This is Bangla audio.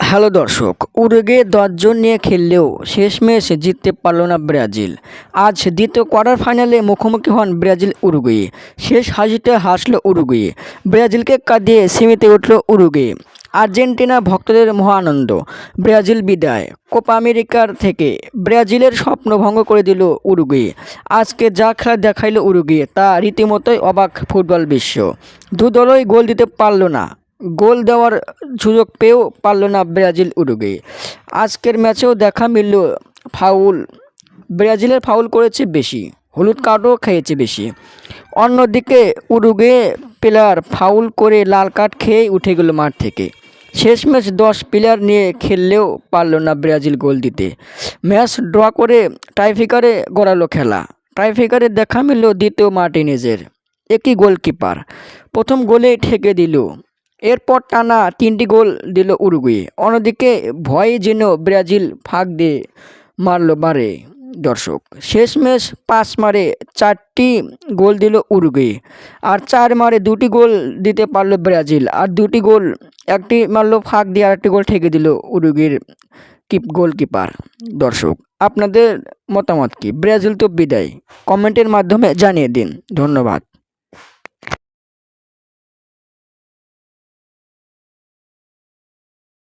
হ্যালো দর্শক, উরুগুয়ে ১০ জন নিয়ে খেললেও শেষমেশ জিততে পারল না ব্রাজিল। আজ দ্বিতীয় কোয়ার্টার ফাইনালে মুখোমুখি হন ব্রাজিল উরুগুয়ে। শেষ হাসিতে হাসল উরুগুয়ে, ব্রাজিলকে কাঁদিয়ে সেমিতে উঠল উরুগুয়ে। আর্জেন্টিনা ভক্তদের মহানন্দ, ব্রাজিল বিদায়। কোপা আমেরিকার থেকে ব্রাজিলের স্বপ্ন ভঙ্গ করে দিল উরুগুয়ে। আজকে যা খেলা দেখাইল উরুগুয়ে তা রীতিমতোই অবাক ফুটবল বিশ্ব। দু দলই গোল দিতে পারল না, গোল দেওয়ার সুযোগ পেয়েও পারল না ব্রাজিল উরুগুয়ে। আজকের ম্যাচেও দেখা মিলল ফাউল, ব্রাজিলের ফাউল করেছে বেশি, হলুদ কার্ডও খেয়েছে বেশি। অন্যদিকে উরুগুয়ে প্লেয়ার ফাউল করে লাল কার্ড খেয়েই উঠে গেল মাঠ থেকে। শেষমেশ 10 প্লেয়ার নিয়ে খেললেও পারল না ব্রাজিল গোল দিতে। ম্যাচ ড্র করে টাইব্রেকারে গড়ালো খেলা। টাইব্রেকারে দেখা মিলল দ্বিতীয় মার্টিনেজের, একই গোলকিপার প্রথম গোলেই ঠেকে দিল। এরপর টানা 3টি গোল দিল উরুগুয়ে। অন্যদিকে ভয়ে যেন ব্রাজিল ফাঁক দিয়ে মারল বারে। দর্শক, শেষমেশ 5 মারে 4টি গোল দিল উরুগুয়ে, আর 4 মারে 2টি গোল দিতে পারল ব্রাজিল। আর 2টি গোল, একটি মারল ফাঁক দিয়ে, আর একটি গোল ঠেকে দিল উরুগুয়ের গোলকিপার। দর্শক, আপনাদের মতামত কি? ব্রাজিল তো বিদায়, কমেন্টের মাধ্যমে জানিয়ে দিন। ধন্যবাদ।